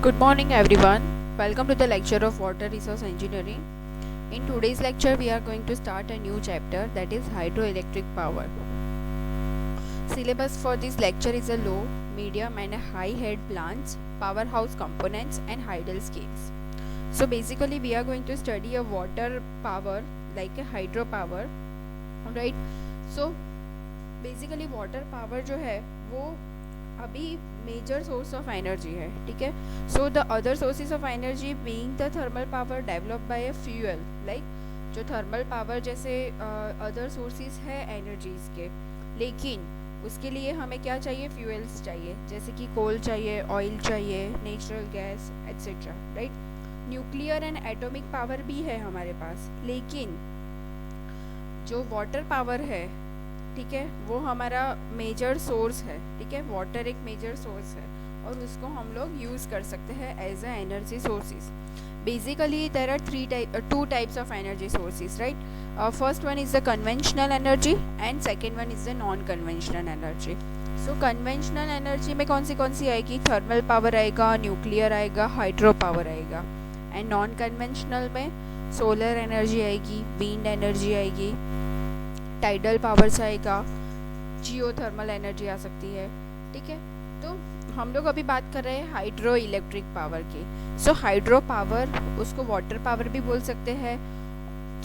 Good morning everyone. Welcome to the lecture of Water Resource Engineering. In today's lecture we are going to start a new chapter, that is hydroelectric power. Syllabus for this lecture is a low, medium and a high head plants, powerhouse components and hydel schemes. So basically we are going to study a water power like a hydropower, right? So basically water power जो है वो अभी major source of energy है, ठीक है. So the other sources of energy being the thermal power developed by a fuel, like जो thermal power जैसे other sources है एनर्जीज के, लेकिन उसके लिए हमें क्या चाहिए, फ्यूल्स चाहिए, जैसे कि कोल चाहिए, ऑयल चाहिए, natural gas etcetera, right. Nuclear and atomic power भी है हमारे पास, लेकिन जो वाटर पावर है, ठीक है, वो हमारा मेजर सोर्स है, ठीक है. वाटर एक मेजर सोर्स है और उसको हम लोग यूज़ कर सकते हैं as a energy sources. Basically there are two types of energy sources, right. First one is the conventional energy and second one is the non conventional energy. So conventional energy में कौन सी आएगी, thermal power आएगा, nuclear आएगा, hydro power आएगा. And non conventional में solar energy आएगी, wind energy आएगी, टाइडल पावर्स आएगा, जियो थर्मल एनर्जी आ सकती है, ठीक है. तो हम लोग अभी बात कर रहे हैं हाइड्रो इलेक्ट्रिक पावर की. सो हाइड्रो पावर, उसको वाटर पावर भी बोल सकते हैं.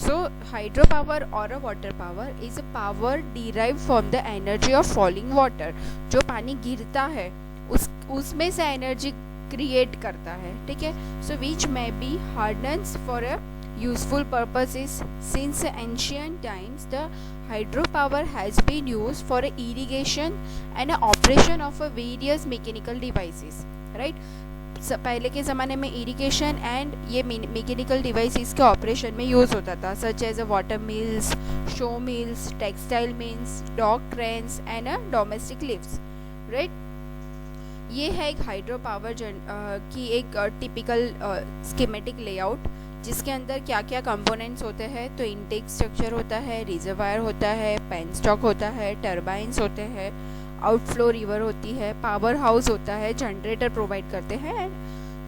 सो हाइड्रो पावर और अ water power is a power derive from the energy of falling water. जो पानी गिरता है उसमें से एनर्जी क्रिएट करता है, ठीक है. So which may be hardens for a useful purposes. Since ancient times the hydropower has been used for irrigation and operation of various mechanical devices, right. पहले के ज़माने में इरिगेशन एंड ये मैकेनिकल डिवाइसेस के ऑपरेशन में use होता था, such as a water mills, saw mills, textile mills, dock trains and domestic lifts, right. ये है एक हाइड्रो पावर की एक टिपिकल स्कीमेटिक लेआउट, जिसके अंदर क्या क्या कंपोनेंट्स होते हैं. तो इनटेक स्ट्रक्चर होता है, रिजर्वायर होता है, पेन स्टॉक होता है, टर्बाइंस होते हैं, आउटफ्लो रिवर होती है, पावर हाउस होता है, जनरेटर प्रोवाइड करते हैं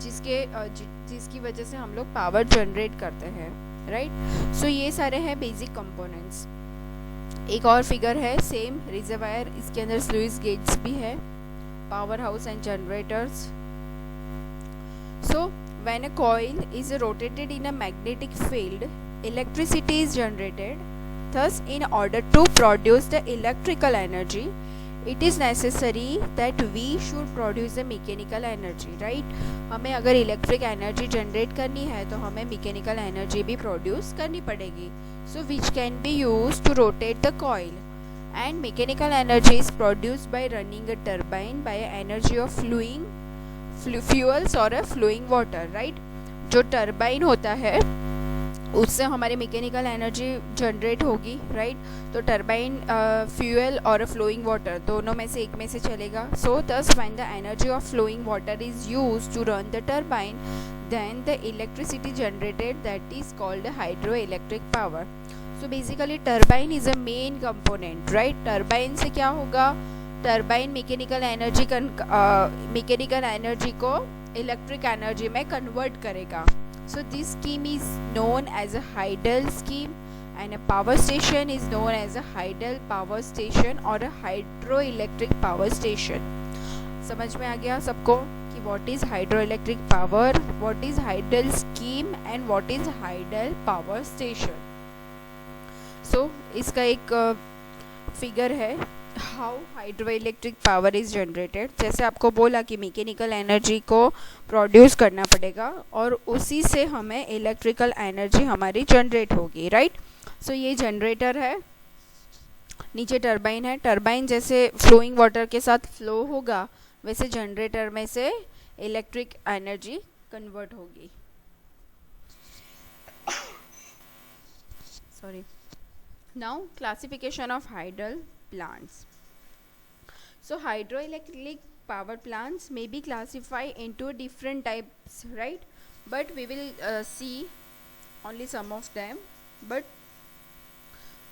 जिसकी वजह से हम लोग पावर जनरेट करते हैं, राइट. सो ये सारे हैं बेसिक कंपोनेंट्स. एक और फिगर है सेम रिजर्वायर, इसके अंदर स्लुइस गेट्स भी है, power house and generators. So when a coil is rotated in a magnetic field, electricity is generated. Thus, in order to produce the electrical energy, it is necessary that we should produce a mechanical energy, right. हमें अगर electric energy generate करनी है तो हमें mechanical energy भी produce करनी पड़ेगी. So which can be use to rotate the coil. And mechanical energy is produced by running a turbine by energy of fuels और फ्लोइंग वाटर, राइट. जो turbine होता है उससे हमारी मैकेनिकल एनर्जी जनरेट होगी, राइट. तो टर्बाइन फ्यूल और flowing water दोनों में से एक में से चलेगा. So this when the energy of flowing water is used to run the turbine, then the electricity generated, that is called hydroelectric power. So basically turbine is a main component, right. Turbine से क्या होगा, turbine mechanical energy को electric energy में convert करेगा. So this scheme is known as a hydel scheme and a power station is known as a hydel power station और a hydroelectric power station. समझ में आ गया सबको कि what is hydroelectric power, what is hydel scheme and what is hydel power station. So इसका एक figure है how hydroelectric power is generated. जैसे आपको बोला कि मैकेनिकल एनर्जी को प्रोड्यूस करना पड़ेगा और उसी से हमें इलेक्ट्रिकल एनर्जी हमारी जनरेट होगी, राइट. सो ये जनरेटर है, नीचे टर्बाइन है. टर्बाइन जैसे फ्लोइंग वाटर के साथ फ्लो होगा वैसे जनरेटर में से इलेक्ट्रिक एनर्जी कन्वर्ट होगी. Sorry. Now classification of hydel plants. So hydroelectric power plants may be classified into different types, right, but we will see only some of them. But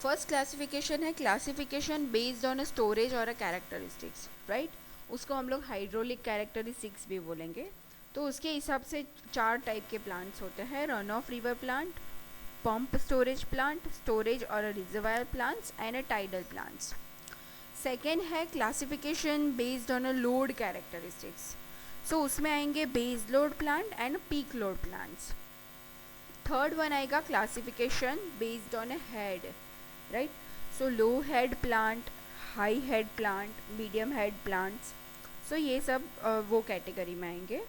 first classification है classification based on a storage or a characteristics, right. उसको हम लोग hydraulic characteristics भी बोलेंगे. तो उसके हिसाब से 4 टाइप के प्लांट्स होते हैं, run of river plant, pump storage plant, storage और reservoir plants and tidal plants. Second है classification based on a load characteristics. So उसमें आएंगे base load plant and peak load plants. Third one आएगा classification based on a head, right. So low head plant, high head plant, medium head plants, so ये सब वो category में आएंगे।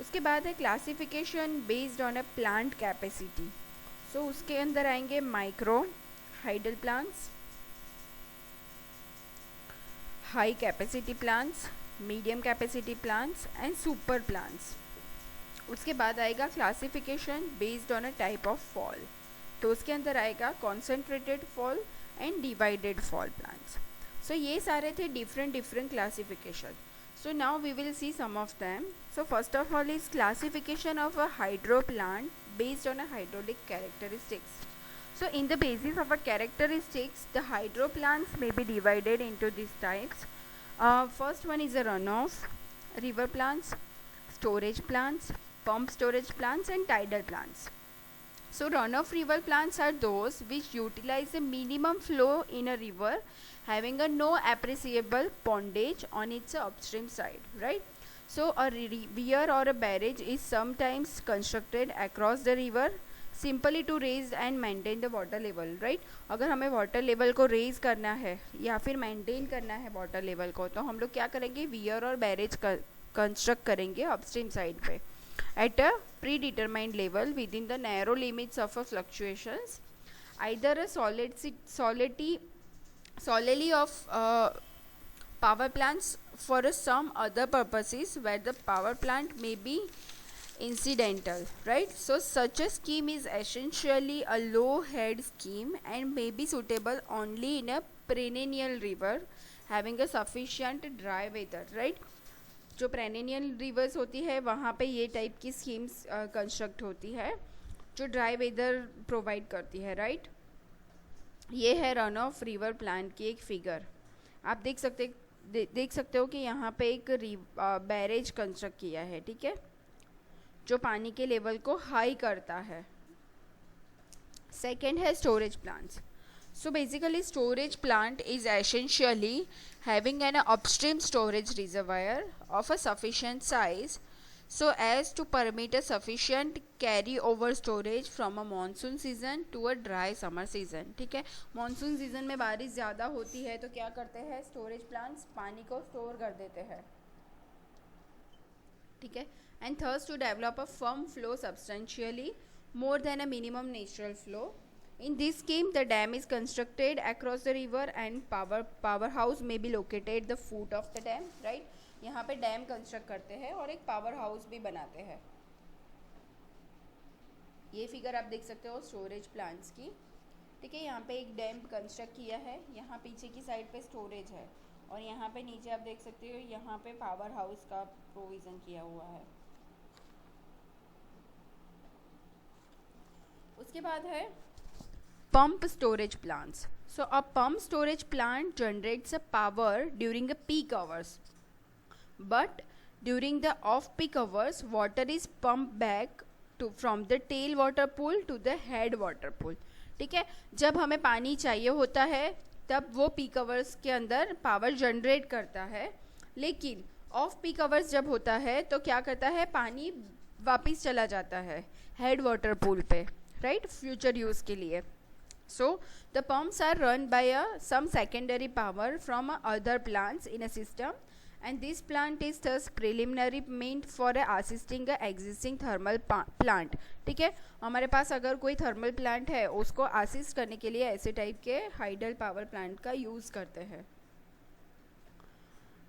उसके बाद है classification based on a plant capacity. So उसके अंदर आएंगे micro hydel plants, high capacity plants, medium capacity plants and super plants. उसके बाद आएगा classification based on a type of fall. तो उसके अंदर आएगा concentrated fall and divided fall plants. So ये सारे थे different classification. So now we will see some of them. So first of all is classification of a hydro plant based on a hydraulic characteristics. So in the basis of a characteristics, the hydro plants may be divided into these types. First one is a runoff, river plants, storage plants, pump storage plants and tidal plants. So runoff river plants are those which utilize a minimum flow in a river having a no appreciable pondage on its upstream side, right? So a weir or a barrage is sometimes constructed across the river simply to raise and maintain the water level, right? अगर हमें water level को raise करना है या फिर maintain करना है water level को, तो हम लोग क्या करेंगे, weir और barrage construct करेंगे upstream side पे at a predetermined level within the narrow limits of a fluctuations, either a solely of power plants for some other purposes where the power plant may be incidental, right? So such a scheme is essentially a low head scheme and may be suitable only in a perennial river having a sufficient dry weather, right? जो perennial reverse होती है वहाँ पे ये type की schemes construct होती है जो ड्राई वेदर प्रोवाइड करती है, राइट? ये है रन ऑफ रिवर प्लांट की एक फिगर. आप देख सकते हो कि यहाँ पे एक बैरेज कंस्ट्रक्ट किया है, ठीक है, जो पानी के लेवल को हाई करता है. सेकेंड है storage plants. So basically storage plant is essentially having an upstream storage reservoir of a sufficient size so as to permit a sufficient carry over storage from a monsoon season to a dry summer season. ठीक है, monsoon season में बारिश ज़्यादा होती है तो क्या करते हैं, storage plants पानी को store कर देते हैं, ठीक है. And thus to develop a firm flow substantially more than a minimum natural flow. In this scheme, the dam is constructed across the river and powerhouse may be located at the foot of the dam, right? यहाँ पे dam construct करते हैं और एक power house भी बनाते हैं. ये फिगर आप देख सकते हो स्टोरेज प्लांट्स की, ठीक है. यहाँ पे एक डैम कंस्ट्रक्ट किया है, यहाँ पीछे की साइड पे स्टोरेज है और यहाँ पे नीचे आप देख सकते हो यहाँ पे पावर हाउस का प्रोविज़न किया हुआ है. उसके बाद है pump storage plants. So a pump storage plant generates a power during the peak hours, but during the off-peak hours, water is pumped back from the tail water pool to the head water pool. ठीक है, जब हमें पानी चाहिए होता है तब वो पीक आवर्स के अंदर पावर जनरेट करता है, लेकिन ऑफ पीक आवर्स जब होता है तो क्या करता है, पानी वापस चला जाता है हेड वाटर पूल पे, राइट, फ्यूचर यूज़ के लिए. So the pumps are run by some secondary power from other plants in a system, and this plant is thus preliminary meant for assisting a existing thermal plant. ठीक है, हमारे पास अगर कोई thermal plant है उसको assist करने के लिए ऐसे टाइप के हाइडल पावर प्लांट का यूज़ करते हैं.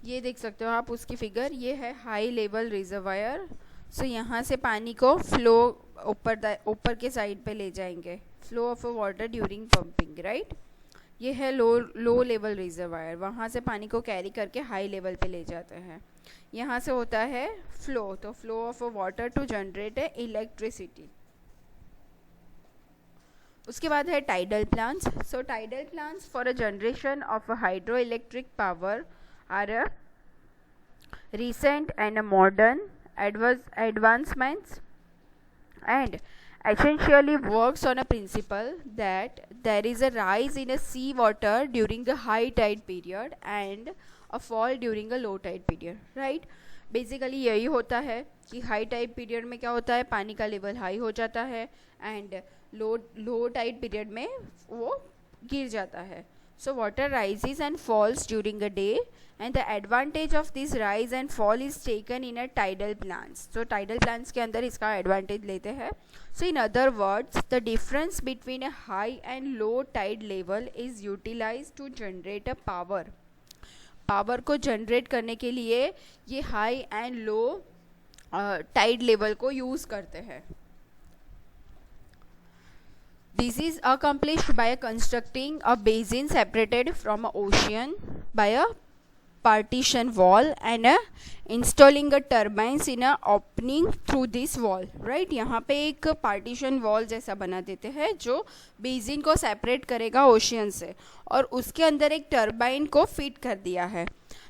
ये देख सकते हो आप उसकी फिगर, ये है हाई लेवल रिजर्वायर. सो यहाँ से पानी को फ्लो ऊपर के साइड पे ले जाएंगे, flow of water during pumping, right. ये है लो लेवल रिजर्वायर, वहाँ से पानी को कैरी करके हाई लेवल पे ले जाते हैं. यहाँ से होता है फ्लो, तो flow of water to generate electricity. उसके बाद है tidal plants. So tidal plants for a generation of hydroelectric power are a recent and a modern advancements and essentially works on a principle that there is a rise in a sea water during a high tide period and a fall during a low tide period, right? Basically यही होता है कि high Tide period में क्या होता है, पानी का लेवल हाई हो जाता है एंड लो टाइड पीरियड में वो गिर जाता है. So water rises and falls during a day and the advantage of this rise and fall is taken in a tidal plants. So tidal plants के अंदर इसका advantage लेते हैं. So in other words, the difference between a high and low tide level is utilized to generate a power. Power को generate करने के लिए ये high and low tide level को यूज करते हैं. This is accomplished by constructing a basin separated from an ocean by a partition wall and installing a turbines in a opening through this wall. Right? यहाँ पे एक partition wall जैसा बना देते हैं जो बेसिन को सेपरेट करेगा ओशियन से और उसके अंदर एक टर्बाइन को फिट कर दिया है.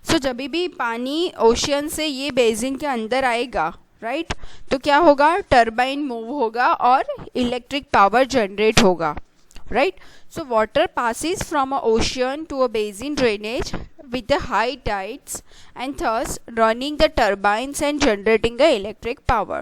सो जब भी पानी ओशियन से ये बेसिन के अंदर आएगा, राइट, तो क्या होगा, टर्बाइन मूव होगा और इलेक्ट्रिक पावर जनरेट होगा, right. So water passes from a ocean to a basin drainage with the high tides and thus running the turbines and generating the electric power.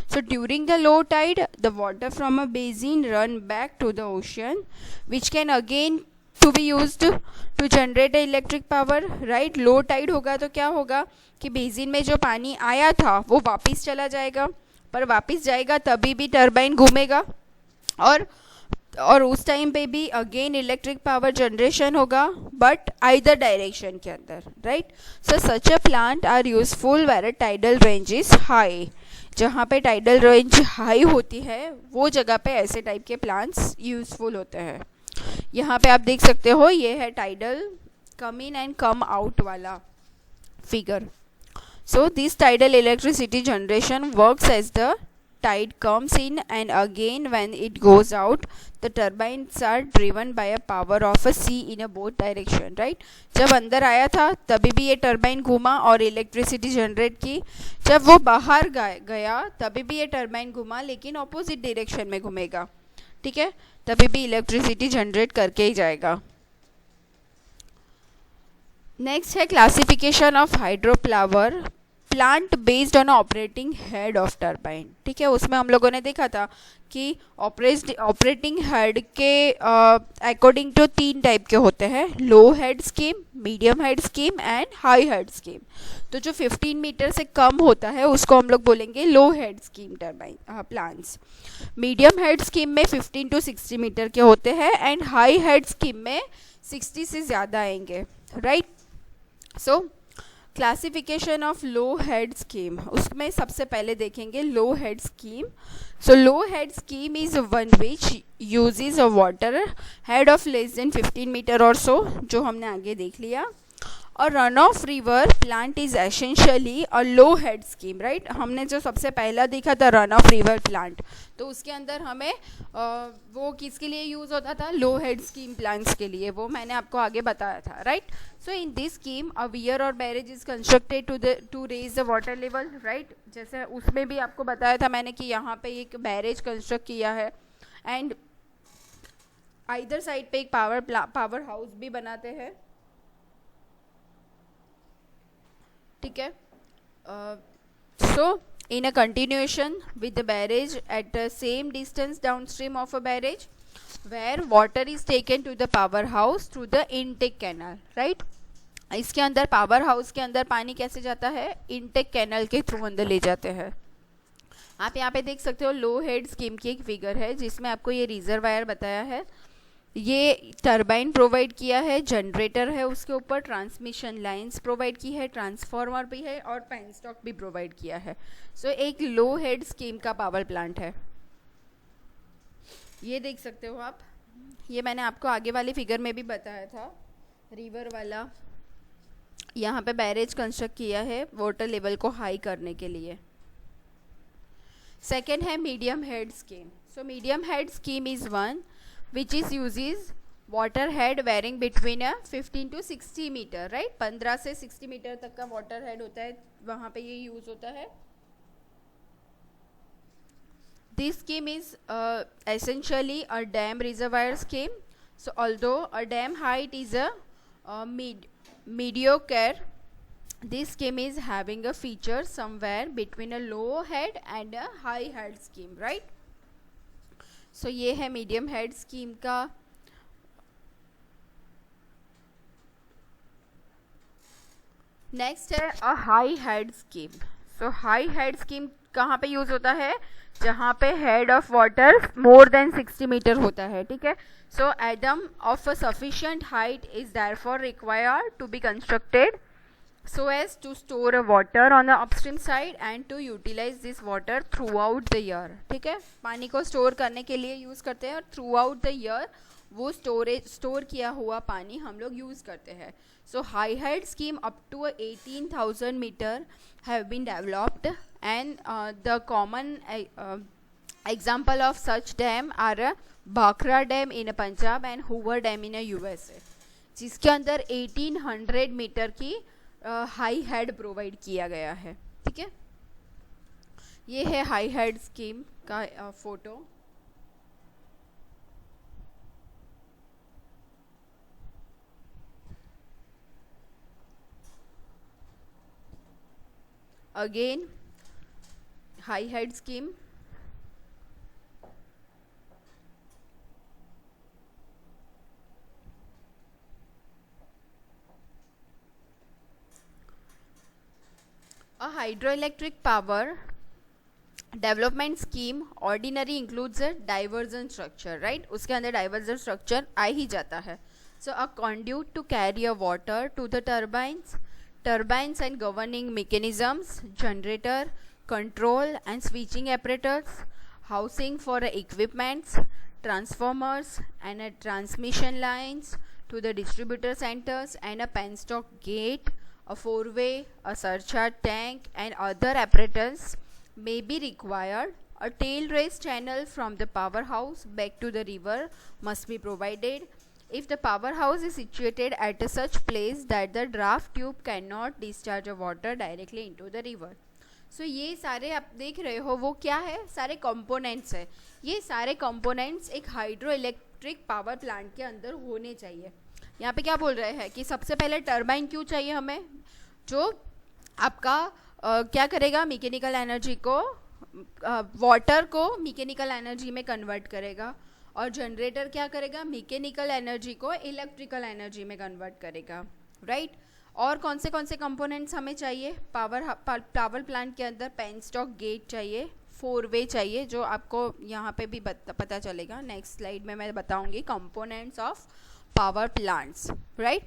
So during the low tide, the water from a basin run back to the ocean, which can again to be used to generate electric power, right. Low tide होगा तो क्या होगा कि basin में जो पानी आया था वो वापस चला जाएगा, पर वापस जाएगा तभी भी टर्बाइन घूमेगा और उस टाइम पे भी अगेन इलेक्ट्रिक पावर जनरेशन होगा, बट आइदर डायरेक्शन के अंदर, right. So such a plant are useful where tidal range is high. जहाँ पे टाइडल रेंज हाई होती है वो जगह पे ऐसे टाइप के प्लांट्स यूजफुल होते हैं. यहाँ पे आप देख सकते हो ये है tidal come in and come out वाला figure. So this tidal electricity generation works as the tide comes in and again when it goes out the turbines are driven by a power of a sea in a both direction, right. जब अंदर आया था तभी भी ये turbine घूमा और electricity generate की, जब वो बाहर गया तभी भी ये टर्बाइन घूमा लेकिन ऑपोजिट डायरेक्शन में घूमेगा, ठीक है, तभी भी इलेक्ट्रिसिटी जनरेट करके ही जाएगा. नेक्स्ट है classification of hydropower plant based on operating head of turbine. ठीक है, उसमें हम लोगों ने देखा था कि ऑपरेटिंग हेड के अकॉर्डिंग टू 3 टाइप के होते हैं, low head scheme, medium head scheme and high head scheme. तो जो 15 मीटर से कम होता है उसको हम लोग बोलेंगे low head scheme turbine plants. Medium head scheme में 15 to 60 मीटर के होते हैं एंड हाई हेड स्कीम में 60 से ज़्यादा आएंगे, right. So classification of low head scheme, उसमें सबसे पहले देखेंगे low head scheme. So low head scheme is one which uses a water head of less than 15 metre or so, जो हमने आगे देख लिया. और run of river plant is essentially a low head scheme, right. हमने जो सबसे पहला देखा था रन ऑफ रिवर प्लांट, तो उसके अंदर हमें वो किसके लिए यूज़ होता था, लो हेड स्कीम प्लांट्स के लिए, वो मैंने आपको आगे बताया था, right. So in this scheme a weir or barrage is constructed to raise the water level, right. जैसे उसमें भी आपको बताया था मैंने कि यहाँ पे एक बैरेज कंस्ट्रक्ट किया है एंड आइदर साइड पे एक पावर हाउस भी बनाते हैं, ठीक है. सो in a continuation with the barrage at the same distance downstream of a barrage where water is taken to the powerhouse through the intake canal, right. इसके अंदर power house के अंदर पानी कैसे जाता है, इंटेक कैनल के थ्रू अंदर ले जाते हैं. आप यहाँ पे देख सकते हो लो हेड स्कीम की एक फिगर है जिसमें आपको ये रिजर्वायर बताया है, ये टर्बाइन प्रोवाइड किया है, जनरेटर है उसके ऊपर, ट्रांसमिशन लाइंस प्रोवाइड की है, ट्रांसफार्मर भी है और पेन स्टॉक भी प्रोवाइड किया है. सो एक लो हेड स्कीम का पावर प्लांट है, ये देख सकते हो आप. ये मैंने आपको आगे वाली फिगर में भी बताया था, रिवर वाला. यहाँ पे बैरेज कंस्ट्रक्ट किया है वाटर लेवल को हाई करने के लिए. सेकेंड है medium head scheme. So medium head scheme is one which is uses water head varying between a 15 to 60 metre, right. 15 से 60 मीटर तक का वाटर हेड होता है, वहाँ पे ये यूज़ होता है. This scheme is essentially a dam reservoir scheme. So although a dam height is a mediocre, this scheme is having a feature somewhere between a low head and a high head scheme, right? So ये है medium head scheme का. Next है a high head scheme. So high head scheme कहाँ पे use होता है? जहाँ पे head of water more than 60 metre होता है, ठीक है. So a dam of a sufficient height is therefore required to be constructed so as to store a water on the upstream side and to utilize this water throughout the year. ठीक है, पानी को store करने के लिए use करते हैं और थ्रू आउट द ईयर वो स्टोर किया हुआ पानी हम लोग यूज़ करते हैं. So high head scheme up to 18,000 metre have been developed and the common example of such dam are Bhakra dam in Punjab and Hoover dam in USA, जिसके अंदर 1800 मीटर की हाई हेड प्रोवाइड किया गया है. ठीक है, ये है हाई हेड स्कीम का photo. Again high head scheme. A hydroelectric power development scheme ordinary includes a diversion structure, right? उसके अंदर diversion structure आ ही जाता है. So a conduit to carry a water to the turbines and governing mechanisms, generator, control and switching apparatus, housing for equipments, transformers and a transmission lines to the distributor centers and a penstock gate, a four-way, a surcharge tank and other apparatus may be required. A tail race channel from the powerhouse back to the river must be provided. If the powerhouse is situated at a such place that the draft tube cannot discharge the water directly into the river. So ये सारे आप देख रहे हो वो क्या है? सारे कंपोनेंट्स है. ये सारे कंपोनेंट्स एक हाइड्रो इलेक्ट्रिक पावर प्लांट के अंदर होने चाहिए. यहाँ पे क्या बोल रहे हैं कि सबसे पहले टर्बाइन क्यों चाहिए हमें, जो आपका क्या करेगा, मैकेनिकल एनर्जी को वाटर को मैकेनिकल एनर्जी में कन्वर्ट करेगा, और जनरेटर क्या करेगा, मैकेनिकल एनर्जी को इलेक्ट्रिकल एनर्जी में कन्वर्ट करेगा, राइट. और कौन से कंपोनेंट्स हमें चाहिए पावर प्लांट के अंदर? पेनस्टॉक गेट चाहिए, फोर वे चाहिए, जो आपको यहाँ पे भी पता चलेगा. नेक्स्ट स्लाइड में मैं बताऊँगी components of power plants, right?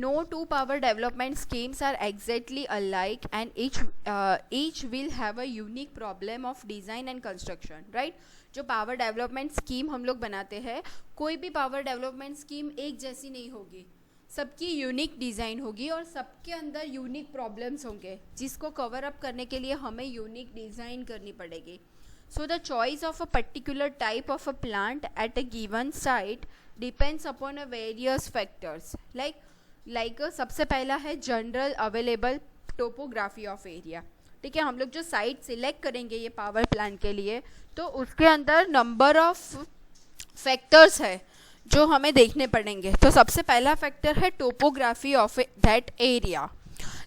No two power development schemes are exactly alike and each will have a unique problem of design and construction, right? जो power development scheme हम लोग बनाते हैं, कोई भी power development scheme एक जैसी नहीं होगी, सबकी यूनिक डिज़ाइन होगी और सबके अंदर यूनिक प्रॉब्लम्स होंगे, जिसको कवर अप करने के लिए हमें यूनिक डिज़ाइन करनी पड़ेगी. So the choice of a particular type of a plant at a given site depends upon a various factors like सबसे पहला है general available topography of area. ठीक है, हम लोग जो साइट सिलेक्ट करेंगे ये पावर प्लांट के लिए, तो उसके अंदर नंबर ऑफ फैक्टर्स है जो हमें देखने पड़ेंगे. तो सबसे पहला फैक्टर है topography of that area,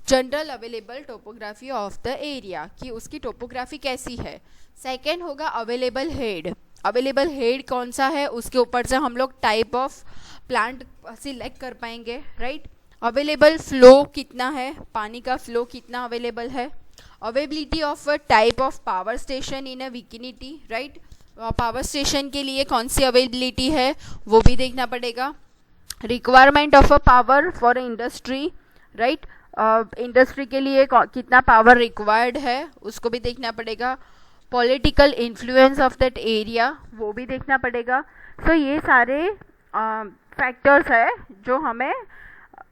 general available topography of the area, कि उसकी टोपोग्राफी कैसी है. सेकेंड होगा अवेलेबल हेड. अवेलेबल हेड कौन सा है, उसके ऊपर से हम लोग टाइप ऑफ प्लांट सिलेक्ट कर पाएंगे, राइट. अवेलेबल फ्लो कितना है, पानी का फ्लो कितना अवेलेबल है. Availability of a type of power station in a vicinity, right. Power station के लिए कौन सी अवेलेबिलिटी है वो भी देखना पड़ेगा. Requirement of a power for industry, right. Industry के लिए कितना पावर रिक्वायर्ड है उसको भी देखना पड़ेगा. Political influence of that area वो भी देखना पड़ेगा. सो ये सारे फैक्टर्स है जो हमें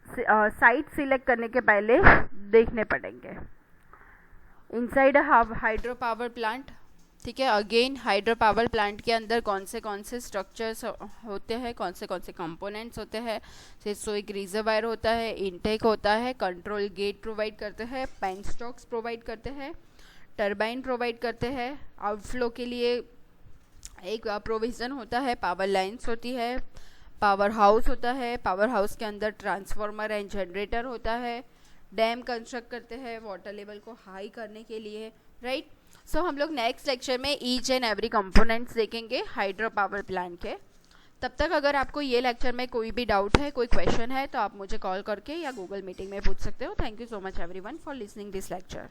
साइट सिलेक्ट करने के पहले देखने पड़ेंगे. इनसाइड हाइड्रो पावर प्लांट, ठीक है, अगेन हाइड्रो पावर प्लांट के अंदर कौन से स्ट्रक्चर्स होते हैं, कौन से कंपोनेंट्स होते हैं. सो एक रिजर्वायर होता है, इनटेक होता है, कंट्रोल गेट प्रोवाइड करते हैं, पेनस्टॉक्स प्रोवाइड करते हैं, टरबाइन प्रोवाइड करते हैं, आउटफ्लो के लिए एक प्रोविज़न होता है, पावर लाइन्स होती है, पावर हाउस होता है, पावर हाउस के अंदर ट्रांसफार्मर एंड जनरेटर होता है, डैम कंस्ट्रक्ट करते हैं वाटर लेवल को हाई करने के लिए, राइट। सो हम लोग नेक्स्ट लेक्चर में ईच एंड एवरी कंपोनेंट्स देखेंगे हाइड्रो पावर प्लांट के। तब तक अगर आपको ये लेक्चर में कोई भी डाउट है, कोई क्वेश्चन है, तो आप मुझे कॉल करके या गूगल मीटिंग में पूछ सकते हो। Thank you so much everyone for listening this lecture.